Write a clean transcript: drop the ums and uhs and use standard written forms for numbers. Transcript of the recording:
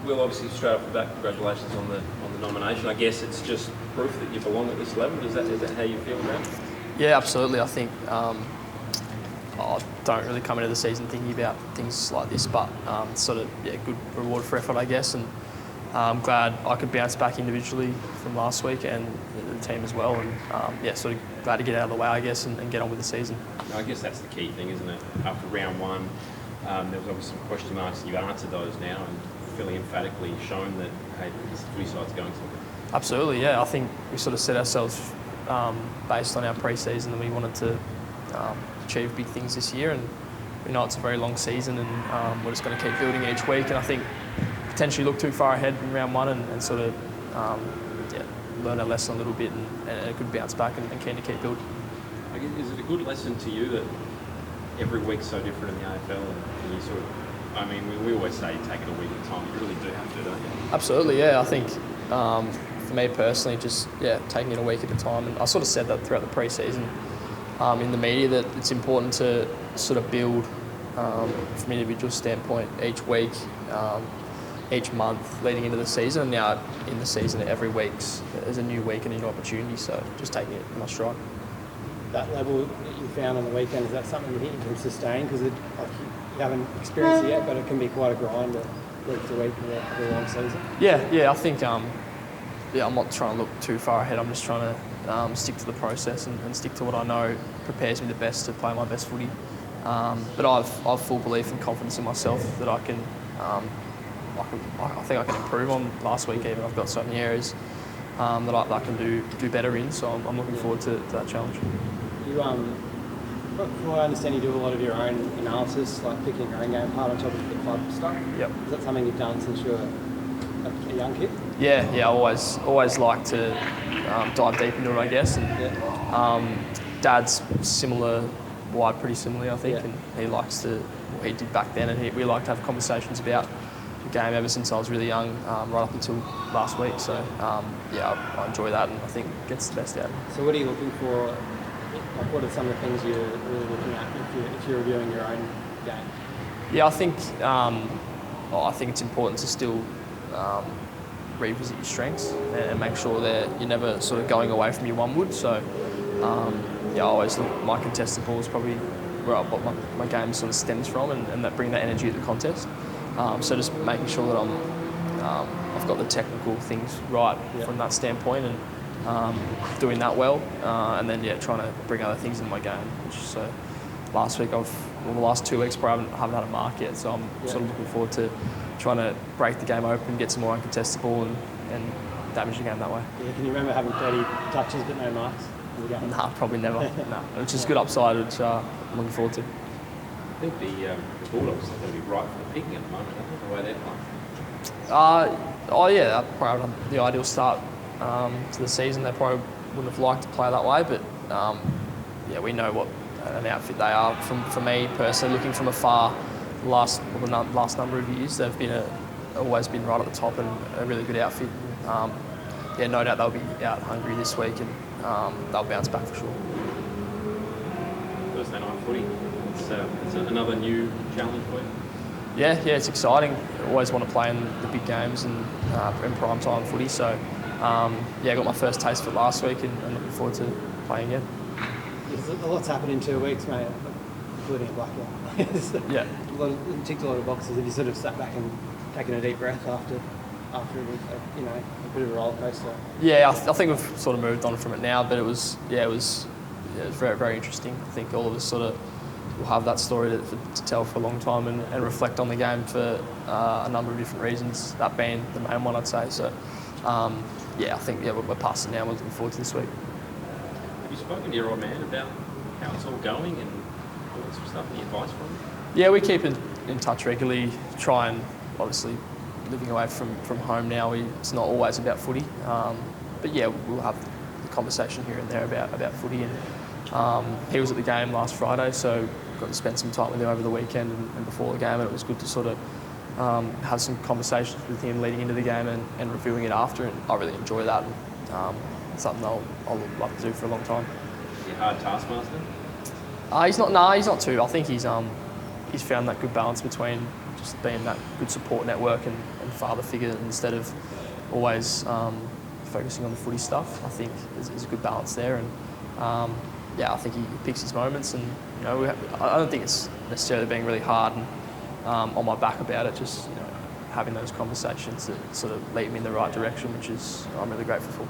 Will, obviously straight off the bat, congratulations on the nomination. I guess it's just proof that you belong at this level. Is that how you feel about it? Yeah, absolutely. I think I don't really come into the season thinking about things like this, but sort of good reward for effort, I guess. And I'm glad I could bounce back individually from last week and the team as well. And sort of glad to get out of the way, I guess, and get on with the season. I guess that's the key thing, isn't it? After round one, there was obviously some question marks, and you've answered those now and fairly emphatically shown that, hey, this footy side's going somewhere. Absolutely, yeah. I think we sort of set ourselves based on our pre-season that we wanted to achieve big things this year, and we know it's a very long season, and we're just going to keep building each week. And I think potentially look too far ahead in round one and sort of learn our lesson a little bit and a good bounce back and keen to keep building. I guess, is it a good lesson to you that every week's so different in the AFL, and you sort of, I mean, we always say take it a week at a time. You really do have to, don't you? Absolutely, yeah. I think for me personally, just taking it a week at a time. And I sort of said that throughout the pre-season in the media, that it's important to sort of build from an individual standpoint each week, each month leading into the season. And now in the season, every week's is a new week and a new opportunity. So just taking it in my stride. That level that you found on the weekend, is that something that you can sustain? Because you haven't experienced it yet, but it can be quite a grind week to week of a long season. Yeah. I think I'm not trying to look too far ahead. I'm just trying to stick to the process and stick to what I know prepares me the best to play my best footy. But I've full belief and confidence in myself that I think I can improve on last week. Even I've got certain areas that I can do better in. So I'm looking forward to that challenge. You, from what I understand, you do a lot of your own analysis, like picking your own game part on top of the club stuff. Yep. Is that something you've done since you were a young kid? Yeah. I always like to dive deep into it, I guess. And Dad's similar, wired pretty similarly, I think, and he likes to. Well, he did back then, and we like to have conversations about the game ever since I was really young, right up until last week. So I enjoy that, and I think it gets the best out of me. So what are you looking for? Like, what are some of the things you're really looking at if you're reviewing your own game? Yeah, I think it's important to still revisit your strengths and make sure that you're never sort of going away from your one wood. So I always look, my contested ball is probably where what my game sort of stems from, and that bring that energy at the contest. So just making sure that I've got the technical things right from that standpoint, and doing that well, and then trying to bring other things in my game. So last week the last 2 weeks probably haven't had a mark yet, so I'm sort of looking forward to trying to break the game open, get some more uncontested ball, and damage the game that way. Yeah, can you remember having 30 touches but no marks in the game? Nah, probably never. No, which is good upside, which I'm looking forward to. I think the Bulldogs are going to be right for the picking at the moment. I think the way they're playing. That probably the ideal start to the season. They probably wouldn't have liked to play that way, but we know what an outfit they are. For me personally, looking from afar, the last number of years, they've been always been right at the top and a really good outfit. No doubt they'll be out hungry this week, and they'll bounce back for sure. Thursday night footy. It's another new challenge for you. Yeah, it's exciting. I always want to play in the big games and in prime time footy. So I got my first taste of it last week, and I'm looking forward to playing again. A lot's happened in 2 weeks, mate, including a blackout. It ticked a lot of boxes. Have you sort of sat back and taken a deep breath after a bit of a roller coaster? Yeah, I think we've sort of moved on from it now, but it was very, very interesting. I think all of us sort of will have that story to tell for a long time and reflect on the game for a number of different reasons, that being the main one, I'd say. So, I think we're past it now. We're looking forward to this week. Have you spoken to your old man about how it's all going and all that sort of stuff? Any advice from him? Yeah, we keep in touch regularly. Try and obviously living away from home now, it's not always about footy. But we'll have the conversation here and there about footy. And he was at the game last Friday, so got to spend some time with him over the weekend and before the game, and it was good to sort of have some conversations with him leading into the game and reviewing it after, and I really enjoy that. And, it's something I'll love to do for a long time. Is he a hard taskmaster? He's not too. I think he's found that good balance between just being that good support network and father figure instead of always focusing on the footy stuff. I think there's a good balance there, and I think he picks his moments, and I don't think it's necessarily being really hard and on my back about it. Just having those conversations that sort of lead me in the right direction, which is I'm really grateful for.